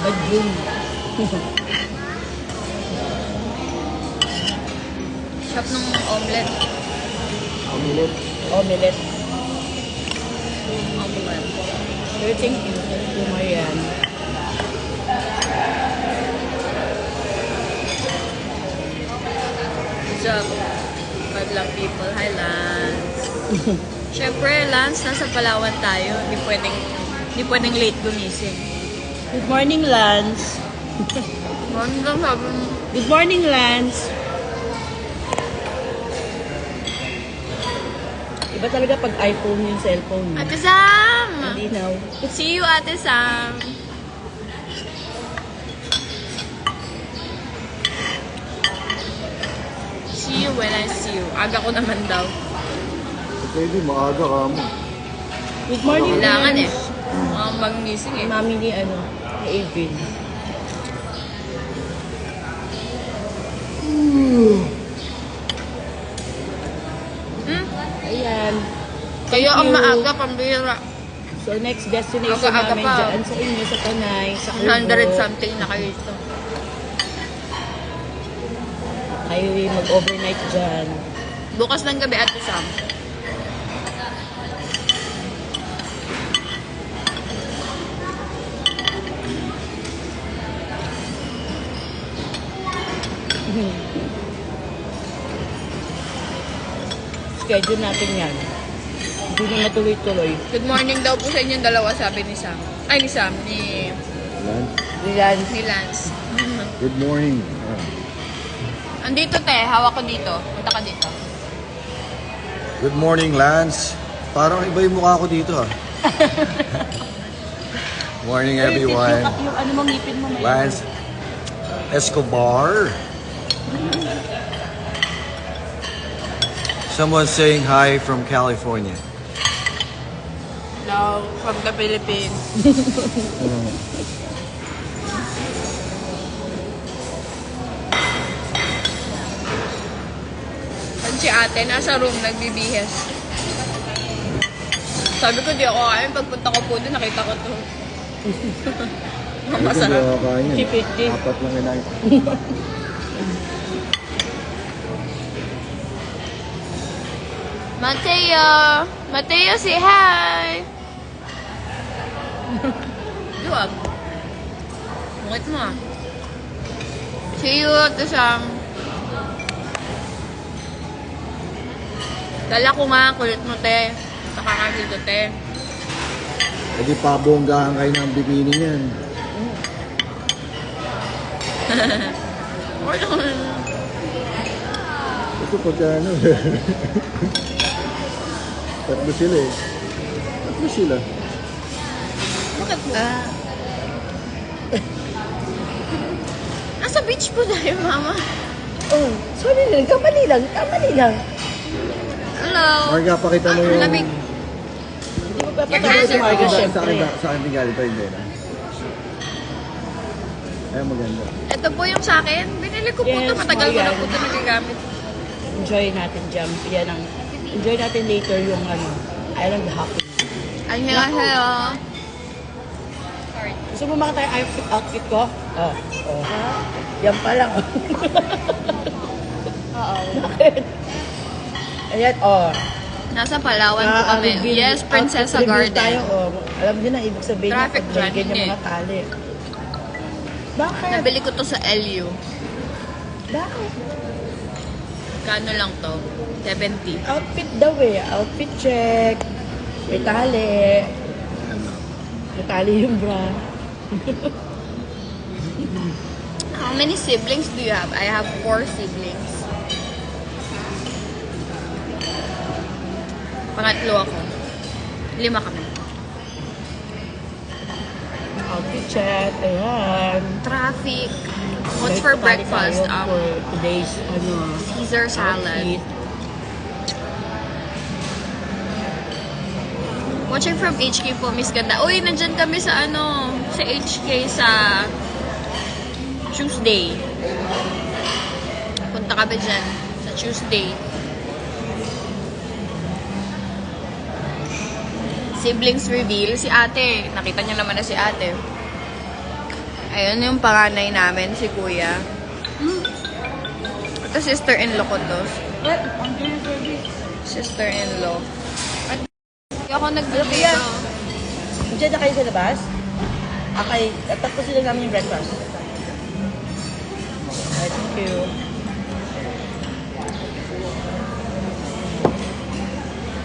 Bajun. Shop ng omelette. Omelette. Omelette. Omelette. Pero thank you. Thank you, Marian. What's up? Madlang people. Hi, Lance. Siyempre, Lance, nasa Palawan tayo. Hindi pwedeng late gumising. Good morning, Lance. Morning lang sabi mo. Good morning, Lance. Iba talaga pag iPhone yung cellphone. Ate Sam! Hindi now. See you, Ate Sam. See you when I see you. Aga ko naman daw. Pwede, maaga ka mo. Good morning, Kailangan eh. Lance. Mga magising eh. Mami ni ni Adrian. Hmm? Ayan. Kayo ang you. maaga, pambira. So, next destination Aga-aga namin pa. dyan sa inyo, sa Tanay, sa 100 something na kayo ito. Kayo mag-overnight dyan. Bukas ng gabi, Ate Sam. Schedule natin yan. Hindi na matuloy-tuloy. Good morning daw po sa inyong dalawa, sabi ni Sam. Ay, ni Sam. Ni Lance, Lance. good morning. Andito, te. Hawak ko dito. Punta ka dito. Good morning, Lance. Parang iba yung mukha ko dito ah. Morning, everyone. Yung ano mong ngipin mo. Lance Escobar. Someone saying hi from California. Hello, from the Philippines. Si ate, nasa room, nagbibihes. Sabi ko, di ako kain. Pagpunta ko po doon, nakita ko to. Masarap. Chipiti. Apat lang inayin. Mateo! Mateo, say hi! Luwag. Mungit mo ah. See you at the Sam. Dala ko nga, kulit mo, te. Nakakagito, te. Hindi pa bonggahan kayo ng bikini niyan. Ito pagka ano. Tatlo sila eh. Tatlo sila. Bakit mo? Nasa beach po tayo, mama. Oh, sorry lang. Kamali lang. Kamali lang. Hello. Marga, pakita mo yung... Lamig. Hindi mo papatalo si Your Marga, Sa syempre. akin din galing pa hindi na. Ay, maganda. Ito po yung sa akin. Binili ko po Yes, ito. Matagal ko na Marian. po ito nagagamit. Enjoy natin dyan. Yan ang... Enjoy natin later yung ano, island hopping. Hello. Gusto mo makita yung outfit ko? Oh. Yan pa lang. Oo. Ayan, oh. Nasa Palawan po kami. Reveal- Yes, Princessa outfit review Garden. tayo, oh. Alam niyo na, ibig sabihin niya, Traffic pag jam, ganyan hindi. mga tali. Bakit? Nabili ko to sa LU. Bakit? Kano lang to? 70. Outfit daw eh. Outfit check. May tali. May tali yung bra. How many siblings do you have? I have 4 siblings. Pangatlo ako. 5 kami. Outfit check. Ayan. Traffic. What's for Tali breakfast? tayo for today's, ano, Caesar salad. outfit. Watching from HK po, Miss Ganda. Uy, nandyan kami sa ano, sa HK sa Tuesday. Punta kami dyan sa Tuesday. Siblings reveal. Si ate. Nakita niyo naman na si ate. Ayun yung panganay namin, si Kuya. Ito, sister-in-law ko to. Sister-in-law. At hindi ako nagdito. Diyan na kayo sa labas? Okay, tapos sila namin yung breakfast. Alright, thank you.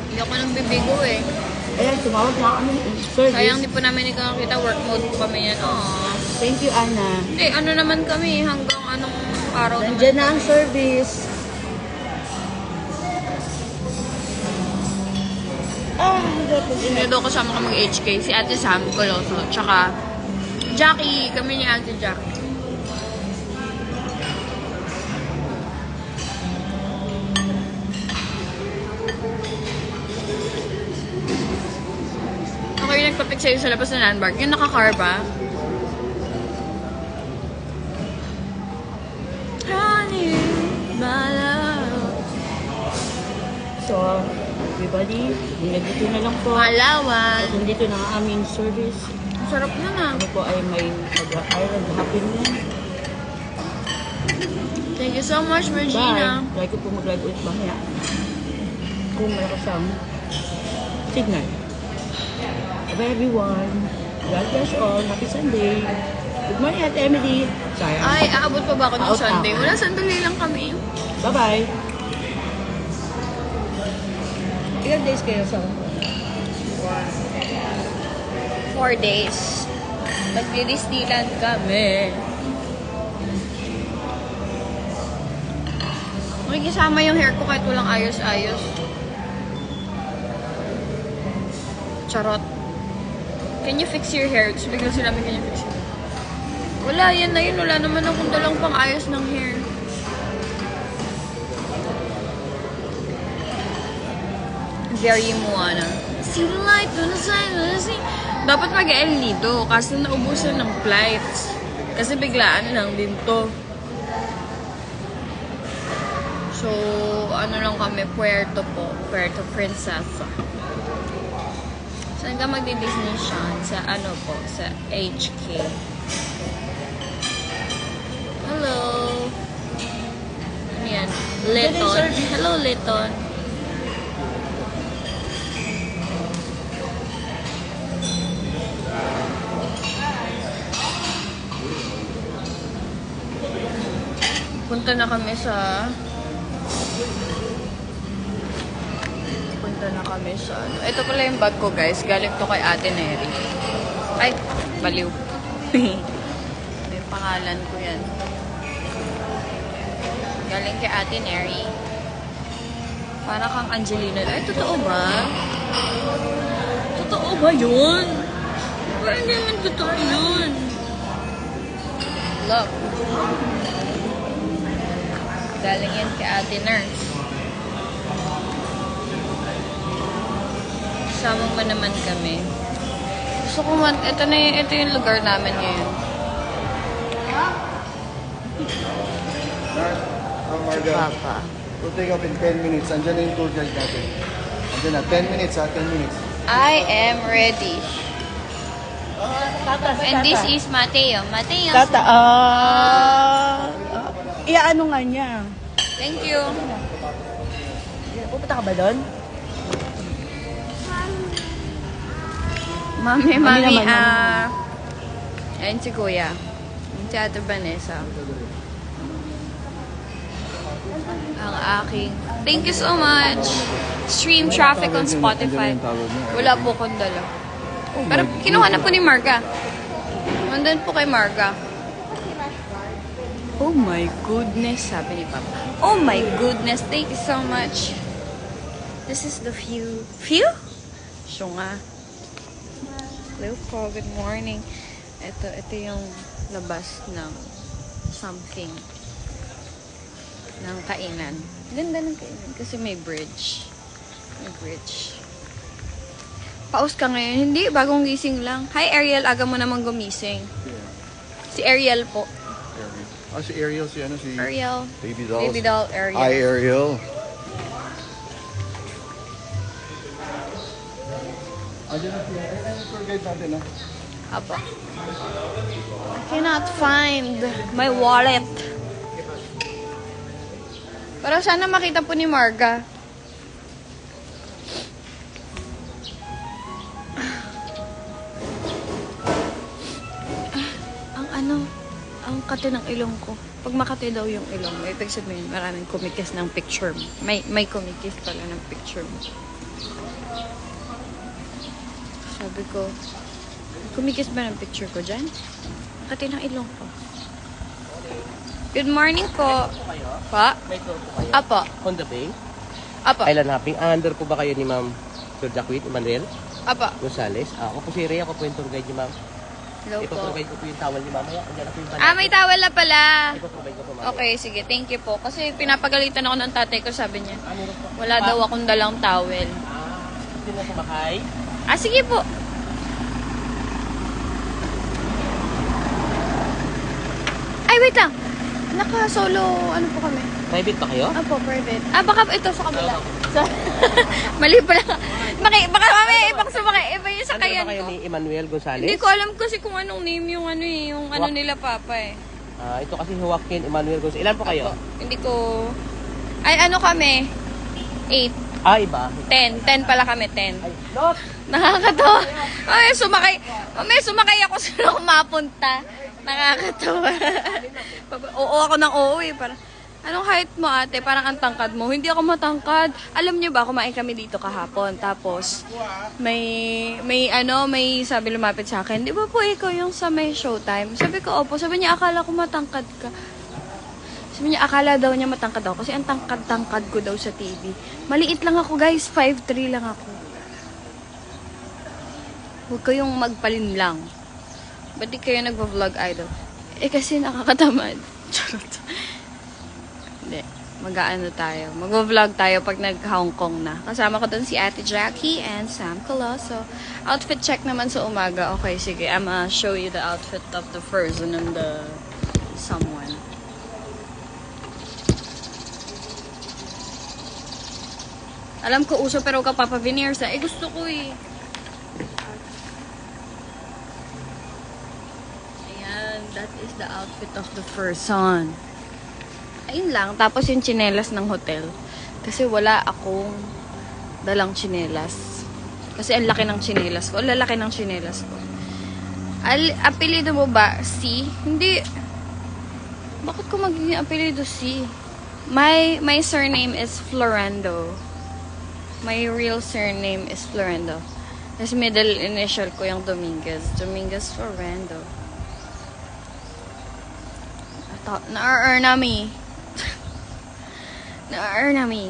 Hindi ako nang bibigo eh. Ayan, tumawag na kami ng service. Sayang di po namin nakakita. Work mode po kami yan. Aww. Thank you, Anna. Hindi, ano naman kami. Hanggang anong araw naman. Nandiyan na ang service. Hindi daw kasama ka mag-HK. Si Ate Sam Coloso. Tsaka Jackie. Kami ni Ate Jackie. Ako yung nagpapick sa'yo sa labas ng landmark. Yung naka-car ba? Honey, my love. So, everybody, nandito na lang po. Malawan. At nandito na ang aming service. Ang sarap na nga. Ano po ay may island happy mo. Thank you so much, Regina. Bye. Try ko po mag-live ulit mamaya. Kung malakas ang signal. Bye everyone. God bless all. Happy Sunday. Good morning, Ate Emily. Sayang. Ay, aabot pa ba ako ng Out Sunday? na. Wala, sandali lang kami. Bye-bye. Ilang days kayo sa 4 days. Nag-Disneyland kami. Makikisama yung hair ko kahit walang ayos-ayos. Charot. Can you fix your hair? Tapos biglang sinabi, can you fix your hair? Wala, yan na yun. Wala naman akong dalang pang ayos ng hair. Very Moana. See the light on the side of the sea. Dapat mag-El Nido kasi naubusan ng flights. Kasi biglaan lang din to. So, ano lang kami, Puerto Princesa. Saan ka magdi-Disney siya? Sa ano po? Sa HK. Hello. Ano yan? Leton. Hello, Leton. Punta na kami sa ano. Ito pala yung bag ko, guys. Galing to kay Ate Neri. Ay, baliw. May pangalan ko yan. Galing kay Ate Neri. Para kang Angelina. Ay, totoo ba? Totoo ba yun? Parang hindi naman totoo yun. Look. Galing yan kay Ate Nurse. Kasama mo naman kami. Gusto ko man, ito yung lugar namin ngayon. Marga, Papa. we'll take up in 10 minutes. Andiyan na yung tour guide natin. Andiyan na, 10 minutes ha, 10 minutes. I am ready. Tata, si And Tata. this is Mateo. Mateo. Tata, ano nga niya? Thank you. Pupunta ka ba doon? Mami, Mami naman, ayun si Kuya. Ayun si Ate Vanessa. Ang aking... Thank you so much. Stream traffic on Spotify. Wala po kong dala. Pero kinuha na po ni Marga. Nandun po kay Marga. Oh my goodness, sabi ni Papa. Oh my goodness, thank you so much. This is the view. View? Siya nga. Hello po, good morning. Ito yung labas ng something. Ng kainan. Ganda ng kainan kasi may bridge. May bridge. Paus ka ngayon? Hindi, bagong gising lang. Hi Ariel, aga mo naman gumising. Si Ariel po. Si Ariel, si ano, si Ariel. Baby Dolls. Baby doll, Ariel. Hi, Ariel. Andiyan na siya. Ay, tour guide natin ha. Apo. I cannot find my wallet. Pero sana makita po ni Marga. Ang kate ng ilong ko. Pag makate daw yung ilong mo, ibig sabihin maraming kumikis ng picture mo. May kumikis pala ng picture mo. Sabi ko, kumikis ba ng picture ko dyan? Kate ng ilong ko. Good morning po. Pa? May tour po kayo? Apo. Honda Bay? Apo. Island hopping. Under po ba kayo ni Ma'am Sir Jacquit, Emmanuel Apo. Gonzales? Ako po si Rhea, ako po yung tour guide ni Ma'am. Hello po. Ipaprovide ko po yung towel ni Mamaya. Andiyan na po yung May towel na pala. Ipaprovide ko po Mamaya. Okay, sige. Thank you po. Kasi pinapagalitan ako ng tatay ko, sabi niya. Meron po. Wala daw akong dalang towel. Hindi na sumakay. Sige po. Ay, wait lang. Naka-solo, ano po kami? Private pa kayo? Apo, private. Baka ito sa kabila. Mali pala. Baka mamaya ibang sumakay. Iba yung Under sakayan ba kayo ko. ni Emmanuel Gonzales? Hindi ko alam kasi kung anong name yung ano eh. Yung ano nila papa eh. Ito kasi Joaquin Emmanuel Gonzales. Ilan po kayo? Hindi ko... Ay, ano kami? 8. Iba. 10. 10 pala kami, 10. Ay, not! Nakakatawa. Mamaya sumakay ako sila kung mapunta. Nakakatawa. Oo ako ng oo eh. Parang, anong height mo ate? Parang ang tangkad mo. Hindi ako matangkad. Alam niyo ba, kumain kami dito kahapon. Tapos, may sabi lumapit sa akin, di ba po ikaw yung sa may showtime? Sabi ko, opo. Sabi niya, akala ko matangkad ka. Sabi niya, akala daw niya matangkad ako. Kasi ang tangkad-tangkad ko daw sa TV. Maliit lang ako guys. 5'3 lang ako. Huwag kayong magpalinlang. Ba't di kayo nagpa-vlog idol? Kasi nakakatamad. Charot. Hindi. Mag-aano tayo. Mag-vlog tayo pag nag-Hong Kong na. Kasama ko dun si Ate Jackie and Sam Colosso. Outfit check naman sa umaga. Okay, sige. I'm gonna show you the outfit of the person and the someone. Alam ko uso pero kapapa-veneers na. Gusto ko eh. That is the outfit of the person. Ayun lang. Tapos yung tsinelas ng hotel. Kasi wala akong dalang tsinelas. Kasi ang laki ng tsinelas ko. Ang lalaki ng tsinelas ko. Apelido mo ba? C? Hindi. Bakit ko magiging apelido C? My surname is Florendo. My real surname is Florendo. Kasi middle initial ko yung Dominguez. Dominguez Florendo. Na-earn nami. Na-earn nami.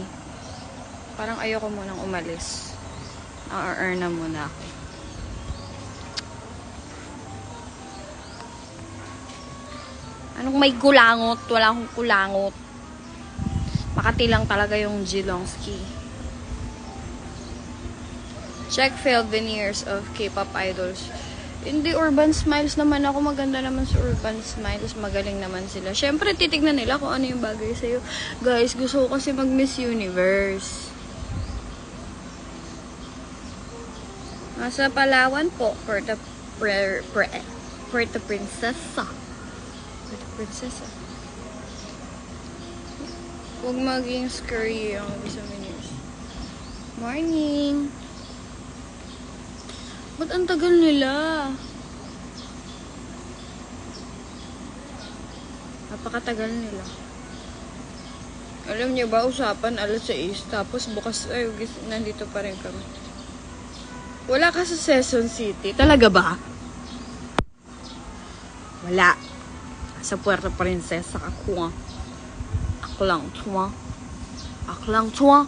Parang ayoko munang umalis. Na-earn na muna ako. Anong may kulangot? Wala akong kulangot. Makati lang talaga yung Jilongski. Check failed veneers of K-pop idols. Hindi, Urban Smiles naman ako. Maganda naman sa Urban Smiles. Magaling naman sila. Siyempre, titignan nila kung ano yung bagay sa'yo. Guys, gusto ko kasi mag-Miss Universe. Nasa Palawan po. Puerto Princesa. Puerto Princesa. Huwag maging scurry yung Miss Universe. Morning! Ba't ang tagal nila? Napakatagal nila. Alam niyo ba, usapan alas 6, tapos bukas, nandito pa rin kami. Wala ka sa Quezon City. Talaga ba? Wala. Sa Puerto Princesa ako. Ako lang, tuwa. Ako lang, tuwa.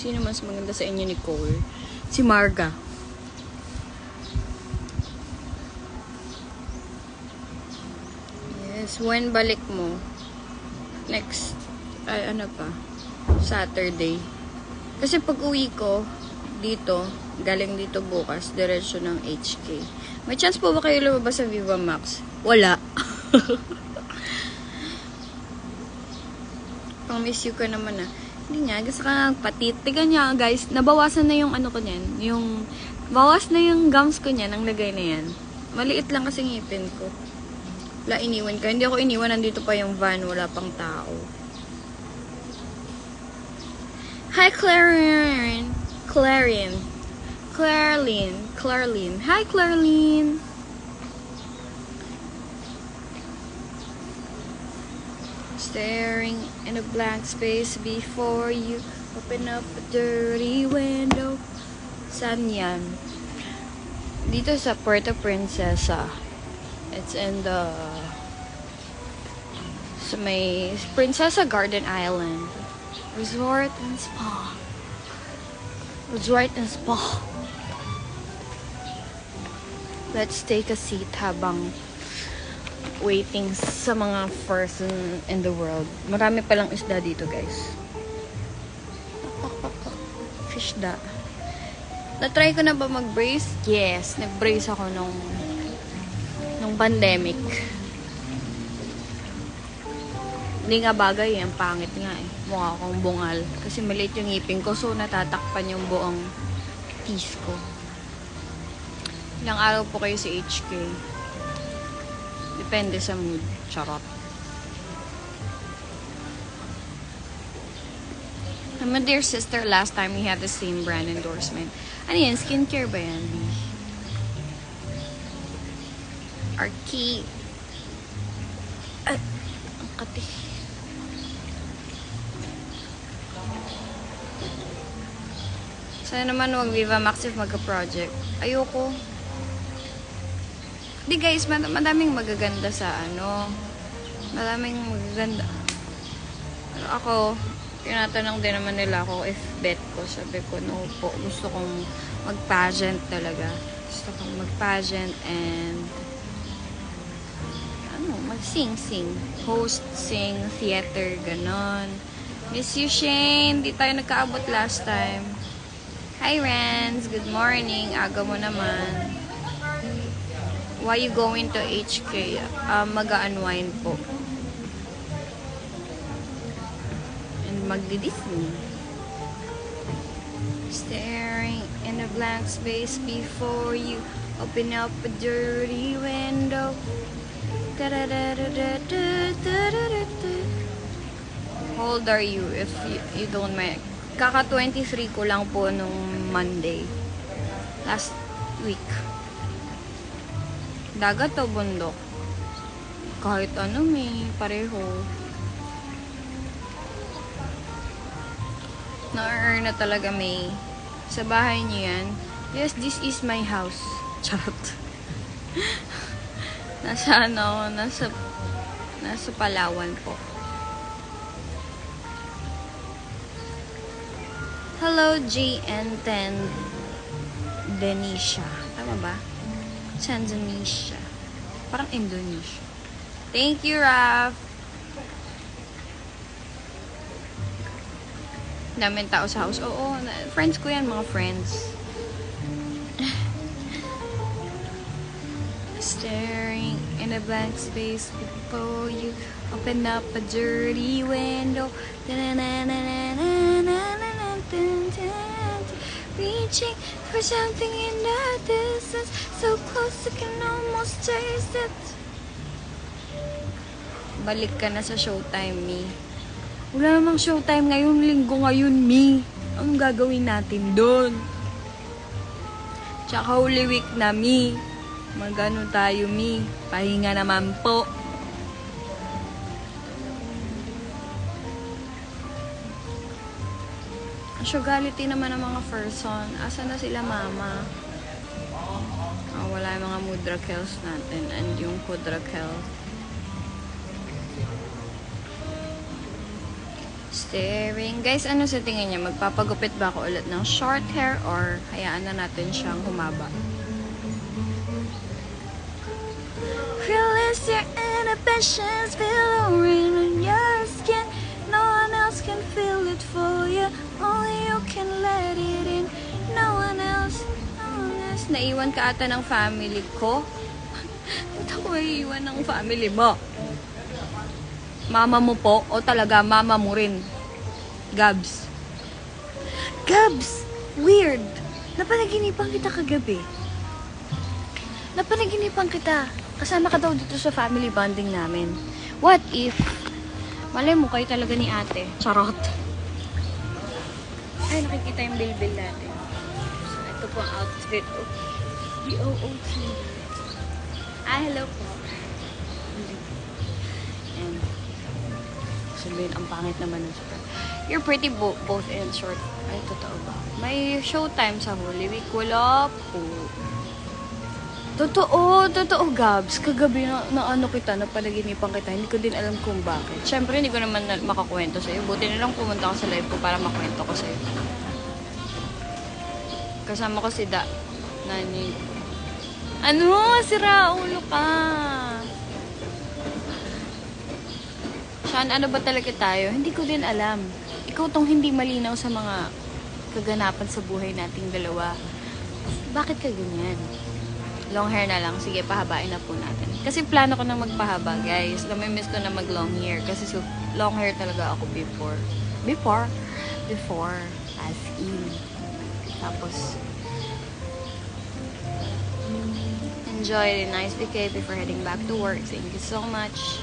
Sino mas maganda sa inyo, Nicole? Si Marga. Yes, when balik mo? Next, ano pa? Saturday. Kasi pag uwi ko, dito, galing dito bukas, diretso ng HK. May chance po ba kayo lumabas sa Viva Max? Wala. Pang-miss you ka naman ah. Hindi nga, gusto ka nga patit. Tiga niya, guys, nabawasan na yung ano ko niyan. Bawas na yung gums ko niyan, ang lagay na yan. Maliit lang kasi ngipin ko. Wala, iniwan ka. Hindi ako iniwan, nandito pa yung van, wala pang tao. Hi, Clarine. Hi, Clarine. Staring in a blank space before you open up a dirty window. Saan yan? Dito sa Puerto Princesa. It's in the sa may Princesa Garden Island. Resort and Spa. Let's take a seat habang waiting sa mga person in the world. Marami palang isda dito, guys. Fish da. Na-try ko na ba mag-brace? Yes, nag-brace ako nung pandemic. Hindi nga bagay, ang pangit nga eh. Mukha akong bungal. Kasi maliit yung ngipin ko, so natatakpan yung buong teeth ko. Ilang araw po kayo sa HK. Depende sa mood. Charot. My dear sister, last time we had the same brand endorsement. Ano yan? Skincare ba yan? Arki. Ay, ang kati. Sana naman wag Viva Max if magka-project. Ayoko. Di guys, madaming magaganda sa ano. Madaming magaganda. Pero ako, tinatanong din naman nila ako if bet ko. Sabi ko, no po. Gusto kong mag-pageant talaga. Gusto kong mag-pageant and mag-sing. Host, sing, theater, ganon. Miss you, Shane. Di tayo nagkaabot last time. Hi, Renz. Good morning. Aga mo naman. Why you going to HK? Mag-unwind po. And magdi-Disney. Staring in a blank space before you open up a dirty window. How old are you if you don't mind? Kaka 23 ko lang po nung Monday. Last week. Dagat o bundok? Kahit ano may pareho. Na-earn na talaga may. Sa bahay niyo yan? Yes, this is my house. Charot. Nasa Palawan po. Hello, JN10 Denisha. Tama ba? Tanzania. Parang Indonesia. Thank you, Raf. Daming tao sa house. Oo, friends ko yan, mga friends. Staring in a blank space before you open up a dirty window. Reaching for something in the distance, so close I can almost taste it. Balik ka na sa showtime, Mi. Wala namang showtime ngayon, linggo ngayon, Mi. Anong gagawin natin doon? Tsaka Holy Week na, Mi. Magano tayo, Mi. Pahinga naman po. Sugarity naman ang mga person. Asa na sila, Mama? Oh, wala yung mga Mudrakels natin. And yung Kudrakel. Staring. Guys, ano sa tingin niya? Magpapagupit ba ako ulit ng short hair or hayaan na natin siyang humaba? Realize your inhibitions billowing on your skin. No one else can feel it for you. Only you can let it in. No one else. Naiwan ka ata ng family ko. Ba't ako iiwan ng family mo? Mama mo po? O talaga mama mo rin? Gabs. Gabs! Weird! Napanaginipan kita kagabi. Napanaginipan kita. Kasama ka daw dito sa family bonding namin. What if, malay mo kayo talaga ni ate. Charot. Ay, nakikita yung bilbil natin. So, ito po ang outfit of the OOT. Hello po. And, sabihin, ang pangit naman ng short. You're pretty both in short. Ay, totoo ba? May showtime sa Holy Week. Wala po. Totoo, Gabs. Kagabi na ano kita, napanaginipan kita. Hindi ko din alam kung bakit. Siyempre, hindi ko naman makakwento sa'yo. Buti na lang pumunta ako sa live ko para makwento ko sa'yo. Kasama ko si Da. Nani. Ano? Sira ulo ka. Sean, ano ba talaga tayo? Hindi ko din alam. Ikaw tong hindi malinaw sa mga kaganapan sa buhay nating dalawa. Bakit ka ganyan? Long hair na lang. Sige, pahabain na po natin. Kasi plano ko na magpahaba, guys. Namimiss ko na mag long hair. Kasi long hair talaga ako before. Before. As in. Tapos, enjoy a nice vacation before heading back to work. Thank you so much.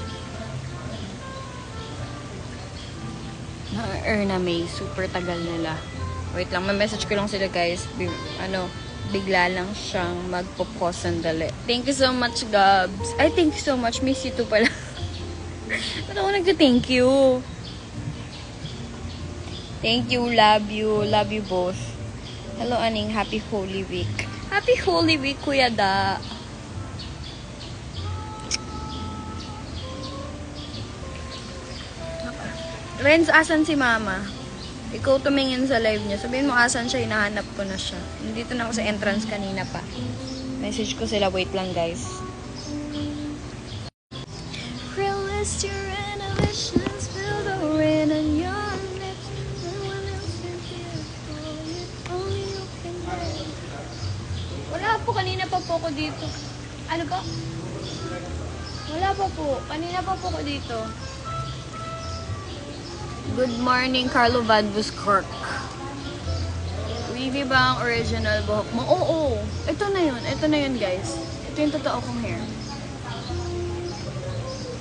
Na-earn na May. Super tagal nila. Wait lang, ma-message ko lang sila, guys. Bigla lang siyang magpo-post sandali. Thank you so much, Gabs. Ay, thank you so much. Miss you too pala. Ba't ako nag-thank you? Thank you, love you. Love you both. Hello, Aning. Happy Holy Week. Happy Holy Week, Kuya Da. Renz, asan si Mama? Ikaw tumingin sa live niya. Sabihin mo asan siya, hinahanap ko na siya. Nandito na ako sa entrance kanina pa. Message ko sila, wait lang guys. Realist your inhibitions, feel the rain on your lips. No one else can hear it, only you can hear. Wala po, kanina pa po ako dito. Ano ba? Wala pa po, kanina pa po ako dito. Good morning, Carlo Vadbus Cork. Wavy ba ang original buhok mo? Oo. Ito na yun, guys. Ito yung totoo kong hair.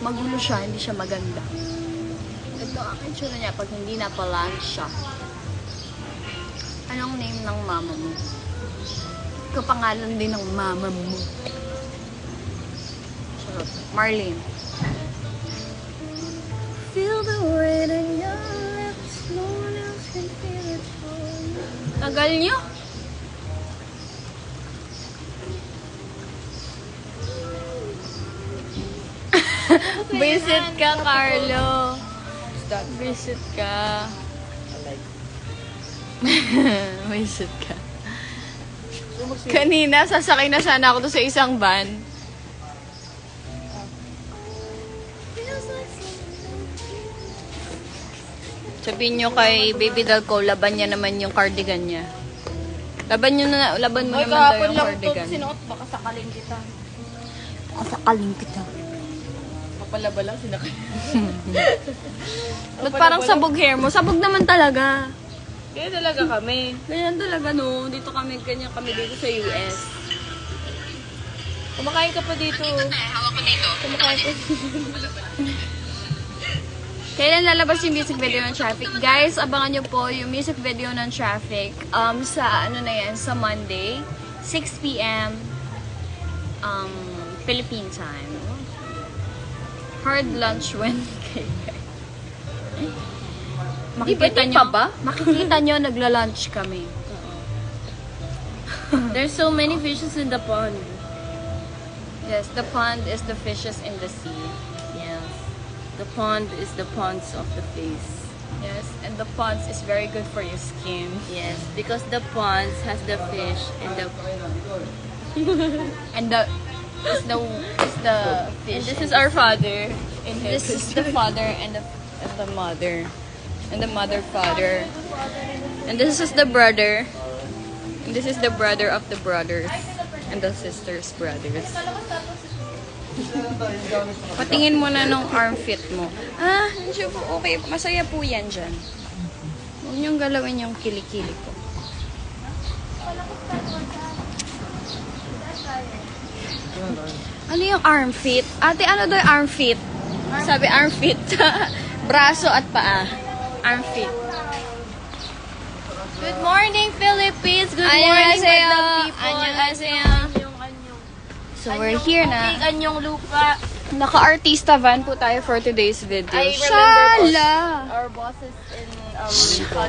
Magulo siya, hindi siya maganda. Ito ang itsura niya pag hindi napalan siya. Anong name ng mama mo? Kapangalan din ng mama mo. Charot. Marlene. Feel the rain in your lips, no one else can feel it for you. Tagal nyo? Visit ka, Carlo. Visit ka. Visit ka. Kanina, sasakay na sana ako to sa isang van. Sabihin nyo kay Baby Dalco, laban niya naman yung cardigan niya. Laban mo naman daw yung cardigan. Sinuot, baka sakaling kita. Kasakaling kita. Papalaba lang, sinakay. Ba't parang sabog hair mo? Sabog naman talaga. Kaya talaga kami. Ganyan talaga, no? Dito kami, ganyan kami dito sa US. Kumakain ka pa dito. Hawak ko dito. Kumakain pa. Kailan lalabas yung music video ng Traffic? Guys, abangan nyo po yung music video ng Traffic sa sa Monday, 6 p.m. Philippine time. Hard lunch when makikita nyo ba? Makikita nyo nagla-lunch kami. There's so many fishes in the pond. Yes, the pond is the fishes in the sea. Yes. The pond is the ponds of the face. Yes, and the ponds is very good for your skin. Yes, because the ponds has the fish and the And the fish. and this is our father. This is the father and the mother. And the mother father. And this is the brother. And this is the brother of the brothers. And the sister's brothers. Patingin mo na nung arm fit mo. Ah, okay. Masaya po yan dyan. Huwag niyong galawin yung kilikili ko. Ano yung arm fit? Ate, ano daw yung arm fit? Sabi arm fit. Braso at paa. Arm fit. Good morning, Philippines. Good morning, Annyeonghaseyo. madlang people. Annyeonghaseyo. Anyong. So we're here na. Anyong lupa. Naka-artista van po tayo for today's video. I remember Shala! Our bosses in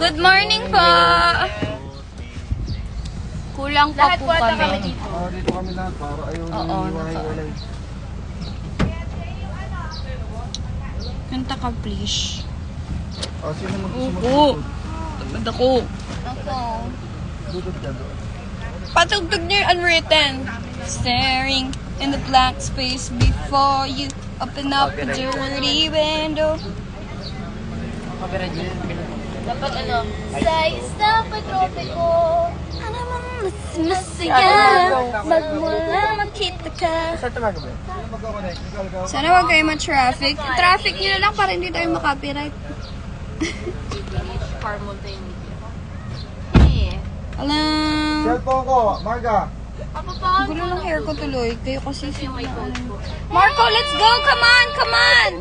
Good morning po! Kulang pa lahat po po ata kami. kami dito. Dito kami lahat para ayaw Oo, iwalay. Kanta ka, please. Sino mag-gusto Oo. Tamad ako. Dudod ka doon. Patugtog niyo yung unwritten. Staring in the blank space before you open up the dirty window. Dapat ano? Sa isang pagtropiko. Ano mang masaya, magmula makita ka. Sana wag kayo ma-traffic. Traffic nyo na lang para hindi tayo makapiright. Farmol tayo media. Alam. Cellphone ko, Marga. Gulo ng hair ko tuloy. Kayo kasi sila ano. Marco, let's go! Come on! Come on!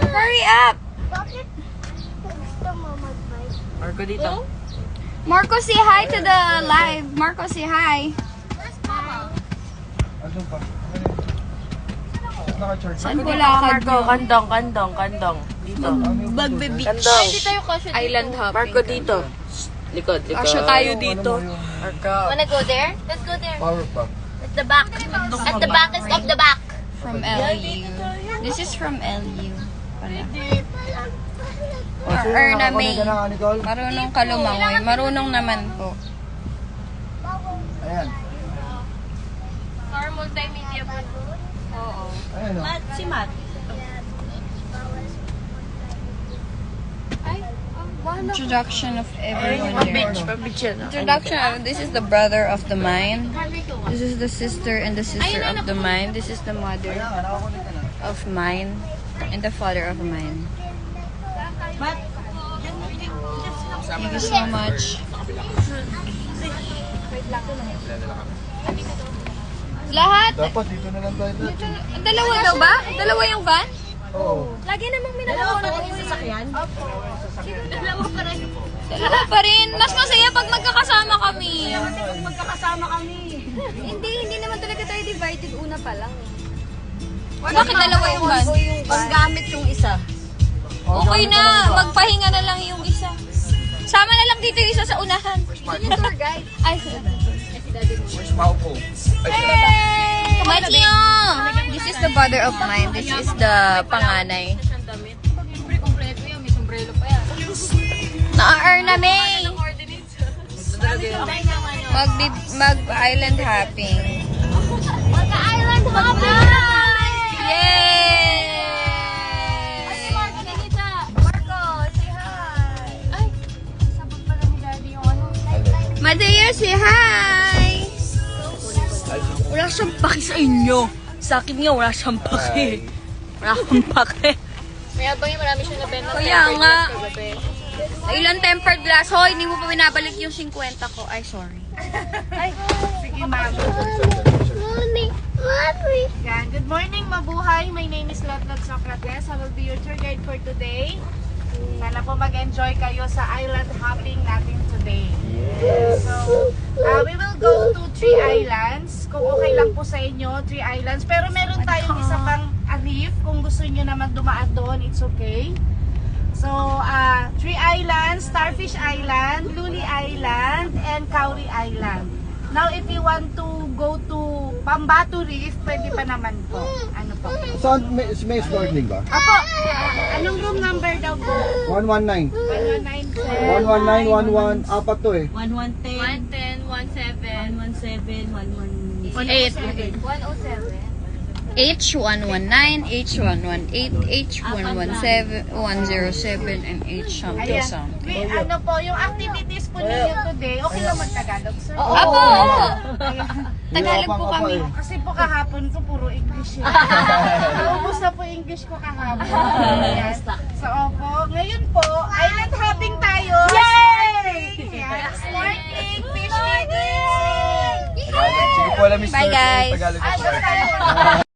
Hurry up! Bakit gusto mo mag-bike? Marco dito. Marco, say hi to the live. Marco, say hi. Andun pa. Naka-charge. Saan po lakad mo? Kandong. Dito. Bagbe Beach. Kandong. Hindi tayo kasya dito. Island hopping. Marco dito. Likod. Asya tayo dito. Marco. Wanna go there? Let's go there. Power pa. At the back. At the back is of the back. From LU. This is from LU. Pala. Sino Erna nakakunin May. ka na, Nicole? Marunong kalumangoy. Marunong naman po. Ayan. Farmol tayo media po. Oo. Ayan o. Si Matt. Introduction of everyone here. Pabitch yan. Introduction of, this is the brother of the mine. This is the sister and the sister of the mine. This is the mother of mine and the father of mine. Thank you so much. Lahat? Dapat dito na lang tayo. Dalawa daw ba? Dalawa yung van? Oo. Lagi namang minalaw na yung sasakyan. Dalawa pa rin. Dalawa pa rin. Mas masaya pag magkakasama kami. Magkakasama kami. Hindi naman talaga tayo divided una pa lang. Bakit dalawa yung van? Paggamit yung isa. Okay na. Magpahinga na lang yung isa. Sama na lang dito yung isa sa unahan. Yung tour guide. Ay, Where's Paupo? Matio! This is the brother of mine. This is the panganay. Kompleto yan. May sombrero pa yan. Na-earn na May! Mag-island hopping. Magka-island hopping! Yay! Marco, say hi! Ay, sabot pala ni Daddy yung ano. Mateo, say hi! Wala siyang paki sa inyo. Sa akin nga, wala siyang paki. Wala akong paki. May abang yung marami siya nabenta. Kaya nga. Ilan tempered glass? Hoy, hindi mo pa binabalik yung 50 ko. Ay, sorry. Sige, ma'am. Yan. Good morning, mabuhay. My name is Lotlot Socrates. I will be your tour guide for today. Sana po mag-enjoy kayo sa island hopping natin today. So, we will go to 3 islands. Kung okay lang po sa inyo, 3 islands. Pero meron tayong isa pang reef. Kung gusto niyo naman dumaan doon, it's okay. So, 3 islands, Starfish Island, Luli Island, and Kauri Island. Now, if you want to go to Pambatu Reef, pwede pa naman po. Ano po? Saan? May snorkeling ba? Apo, anong room number daw po? 119. 119. 119, 11, apat to eh. 110, 110, 17, 117, 18. 107. H119, H118, H117, 107, and H something Ayan. something. Wait, ano po, yung activities po ninyo today, okay lang mag-Tagalog, sir? Apo! Ayan. Tagalog po Hirapan ka pa kami. eh. Kasi po kahapon ko puro English eh. Naubos na po English ko kahapon. Yes. So, opo, ngayon po, island hopping tayo. Yay! Snorkeling, fishing, Sige po, alam, Miss Bye, North, guys. Tagalog. Ayos tayo.